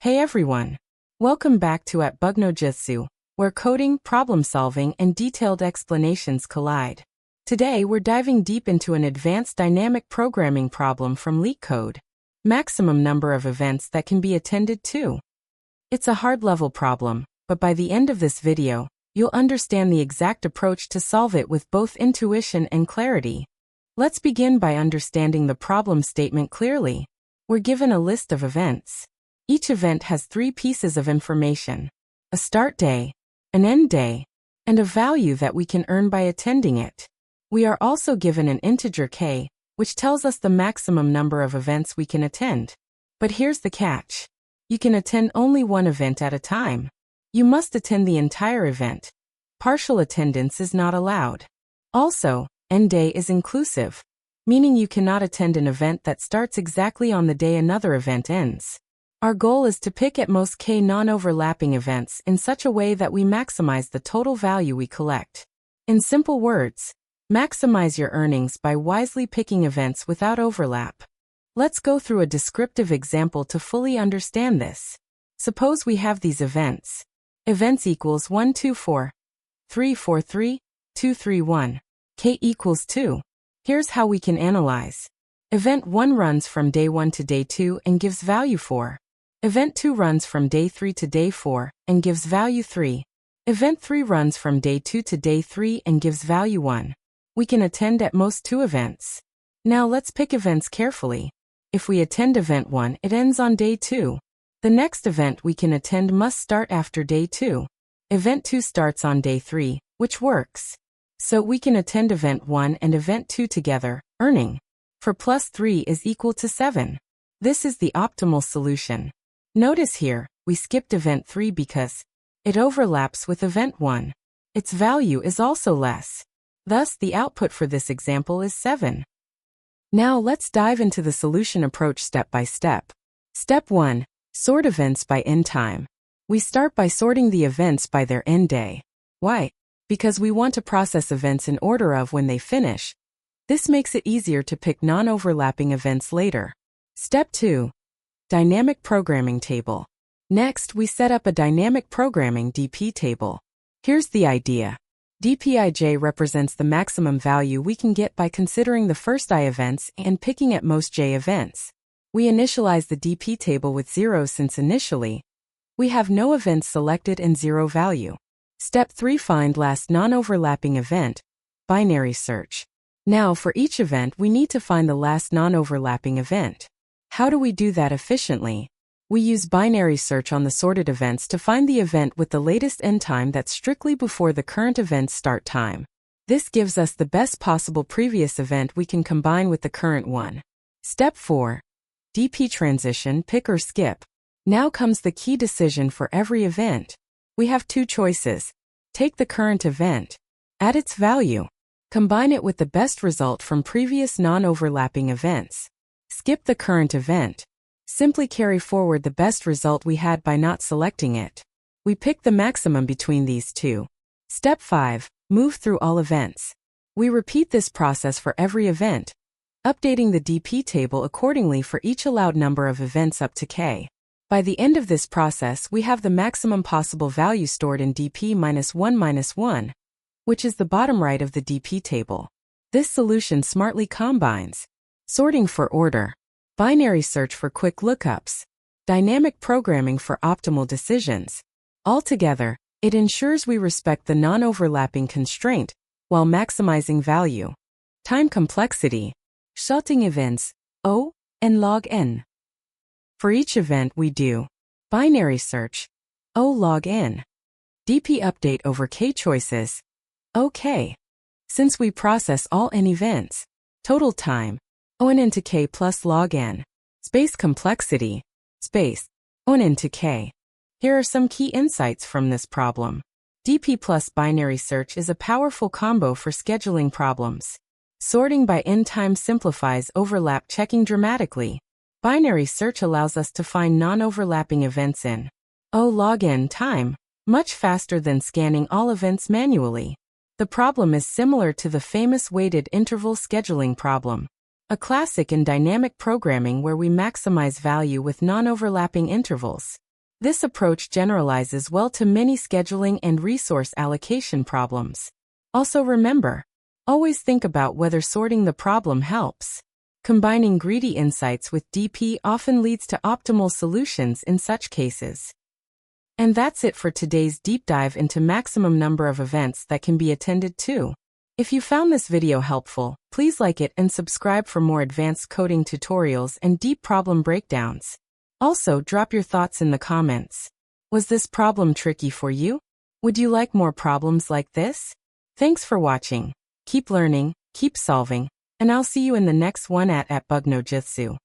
Hey everyone! Welcome back to at Bugnojitsu, where coding, problem-solving, and detailed explanations collide. Today we're diving deep into an advanced dynamic programming problem from LeetCode. Maximum number of events that can be attended to. It's a hard-level problem, but by the end of this video, you'll understand the exact approach to solve it with both intuition and clarity. Let's begin by understanding the problem statement clearly. We're given a list of events. Each event has 3 pieces of information: a start day, an end day, and a value that we can earn by attending it. We are also given an integer k, which tells us the maximum number of events we can attend. But here's the catch. You can attend only one event at a time. You must attend the entire event. Partial attendance is not allowed. Also, end day is inclusive, meaning you cannot attend an event that starts exactly on the day another event ends. Our goal is to pick at most k non-overlapping events in such a way that we maximize the total value we collect. In simple words, maximize your earnings by wisely picking events without overlap. Let's go through a descriptive example to fully understand this. Suppose we have these events. Events equals 1 2 4, 3 4 3, 2 3 1, k equals 2. Here's how we can analyze. Event 1 runs from day 1 to day 2 and gives value 4. Event 2 runs from day 3 to day 4 and gives value 3. Event 3 runs from day 2 to day 3 and gives value 1. We can attend at most 2 events. Now let's pick events carefully. If we attend event 1, it ends on day 2. The next event we can attend must start after day 2. Event 2 starts on day 3, which works. So we can attend event 1 and event 2 together, earning 4 plus 3 is equal to 7. This is the optimal solution. Notice here, we skipped event 3 because it overlaps with event 1. Its value is also less. Thus, the output for this example is 7. Now let's dive into the solution approach step by step. Step 1. Sort events by end time. We start by sorting the events by their end day. Why? Because we want to process events in order of when they finish. This makes it easier to pick non-overlapping events later. Step 2. Dynamic programming table. Next, we set up a dynamic programming DP table. Here's the idea. dpij represents the maximum value we can get by considering the first I events and picking at most j events. We initialize the DP table with 0 since initially we have no events selected and 0 value. Step 3. Find last non-overlapping event. Binary search. Now for each event we need to find the last non-overlapping event. How do we do that efficiently? We use binary search on the sorted events to find the event with the latest end time that's strictly before the current event's start time. This gives us the best possible previous event we can combine with the current one. Step 4. DP transition, pick or skip. Now comes the key decision for every event. We have 2 choices. Take the current event, add its value, combine it with the best result from previous non-overlapping events. Skip the current event. Simply carry forward the best result we had by not selecting it. We pick the maximum between these 2. Step 5. Move through all events. We repeat this process for every event, updating the DP table accordingly for each allowed number of events up to k. By the end of this process, we have the maximum possible value stored in DP-1-1, which is the bottom right of the DP table. This solution smartly combines sorting for order, binary search for quick lookups, dynamic programming for optimal decisions. Altogether, it ensures we respect the non-overlapping constraint while maximizing value. Time complexity. Sorting events, O and log n. For each event we do binary search, O log n. DP update over k choices, OK. Since we process all n events, total time, O(n) into k plus log n. Space complexity, space, O(n) into k. Here are some key insights from this problem. DP plus binary search is a powerful combo for scheduling problems. Sorting by end time simplifies overlap checking dramatically. Binary search allows us to find non-overlapping events in O log n time, much faster than scanning all events manually. The problem is similar to the famous weighted interval scheduling problem. A classic in dynamic programming where we maximize value with non-overlapping intervals. This approach generalizes well to many scheduling and resource allocation problems. Also remember, always think about whether sorting the problem helps. Combining greedy insights with DP often leads to optimal solutions in such cases. And that's it for today's deep dive into maximum number of events that can be attended to. If you found this video helpful, please like it and subscribe for more advanced coding tutorials and deep problem breakdowns. Also, drop your thoughts in the comments. Was this problem tricky for you? Would you like more problems like this? Thanks for watching. Keep learning, keep solving, and I'll see you in the next one at Bugnojitsu.